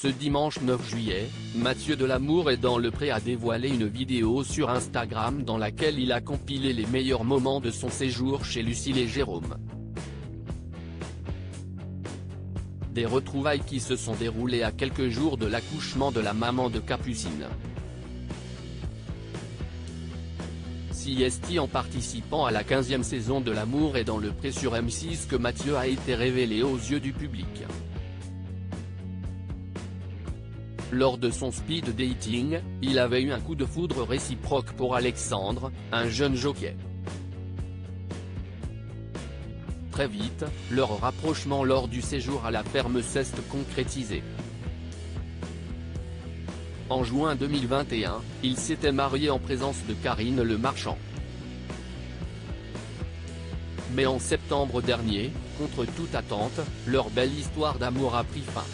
Ce dimanche 9 juillet, Mathieu Delamour est dans le pré a dévoilé une vidéo sur Instagram dans laquelle il a compilé les meilleurs moments de son séjour chez Lucille et Jérôme. Des retrouvailles qui se sont déroulées à quelques jours de l'accouchement de la maman de Capucine. Si est en participant à la 15e saison de L'amour est dans le pré sur M6 que Mathieu a été révélé aux yeux du public. Lors de son speed dating, il avait eu un coup de foudre réciproque pour Alexandre, un jeune jockey. Très vite, leur rapprochement lors du séjour à la ferme s'est concrétisé. En juin 2021, ils s'étaient mariés en présence de Karine Le Marchand. Mais en septembre dernier, contre toute attente, leur belle histoire d'amour a pris fin.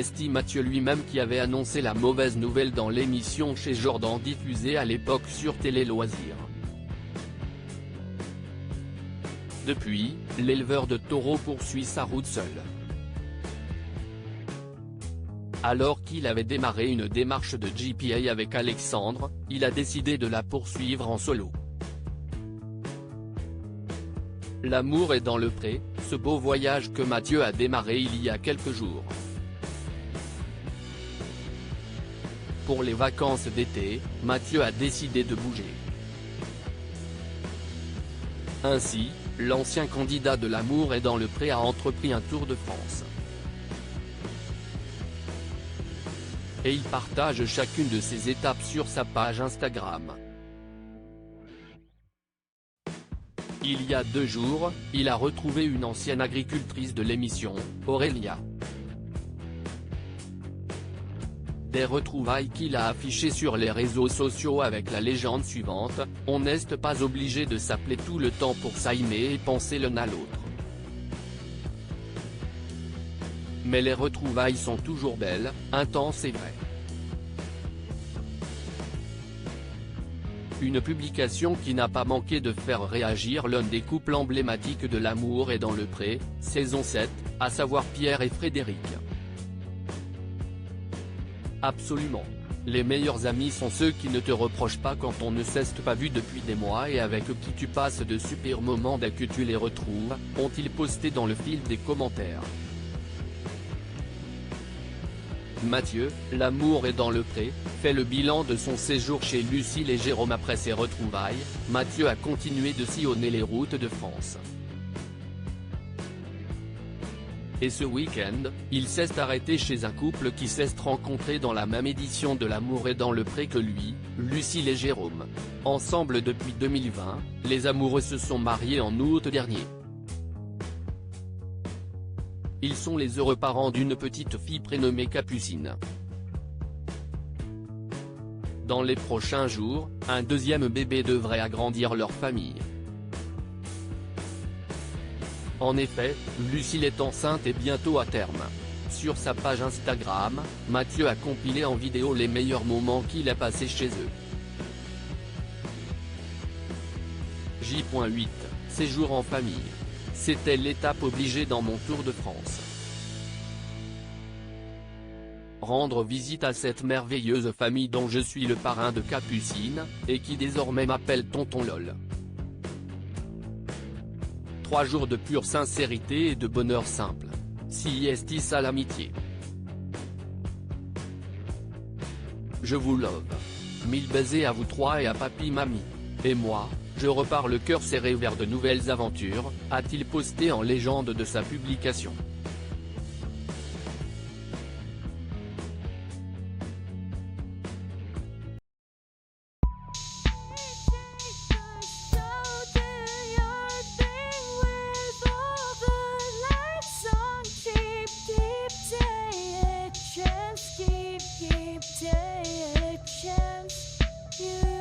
Si Mathieu lui-même qui avait annoncé la mauvaise nouvelle dans l'émission Chez Jordan diffusée à l'époque sur Télé Loisirs. Depuis, l'éleveur de taureaux poursuit sa route seul. Alors qu'il avait démarré une démarche de GPA avec Alexandre, il a décidé de la poursuivre en solo. L'amour est dans le pré, ce beau voyage que Mathieu a démarré il y a quelques jours. Pour les vacances d'été, Mathieu a décidé de bouger. Ainsi, l'ancien candidat de L'amour est dans le pré a entrepris un tour de France. Et il partage chacune de ses étapes sur sa page Instagram. Il y a 2 jours, il a retrouvé une ancienne agricultrice de l'émission, Aurélia. Des retrouvailles qu'il a affichées sur les réseaux sociaux avec la légende suivante: « On n'est pas obligé de s'appeler tout le temps pour s'aimer et penser l'un à l'autre. Mais les retrouvailles sont toujours belles, intenses et vraies. » Une publication qui n'a pas manqué de faire réagir l'un des couples emblématiques de L'amour est dans le pré, saison 7, à savoir Pierre et Frédéric. Absolument. Les meilleurs amis sont ceux qui ne te reprochent pas quand on ne s'est pas vu depuis des mois et avec qui tu passes de super moments dès que tu les retrouves, ont-ils posté dans le fil des commentaires. Mathieu, L'amour est dans le pré, fait le bilan de son séjour chez Lucille et Jérôme après ses retrouvailles. Mathieu a continué de sillonner les routes de France. Et ce week-end, il s'est arrêté chez un couple qui s'est rencontré dans la même édition de L'amour est dans le pré que lui, Lucille et Jérôme. Ensemble depuis 2020, les amoureux se sont mariés en août dernier. Ils sont les heureux parents d'une petite fille prénommée Capucine. Dans les prochains jours, un deuxième bébé devrait agrandir leur famille. En effet, Lucille est enceinte et bientôt à terme. Sur sa page Instagram, Mathieu a compilé en vidéo les meilleurs moments qu'il a passés chez eux. J.8, séjour en famille. C'était l'étape obligée dans mon Tour de France. Rendre visite à cette merveilleuse famille dont je suis le parrain de Capucine, et qui désormais m'appelle Tonton Lol. 3 jours de pure sincérité et de bonheur simple. Si est à l'amitié. Je vous love. 1000 baisers à vous 3 et à papy mamie. Et moi, je repars le cœur serré vers de nouvelles aventures, a-t-il posté en légende de sa publication. Keep take a chance. You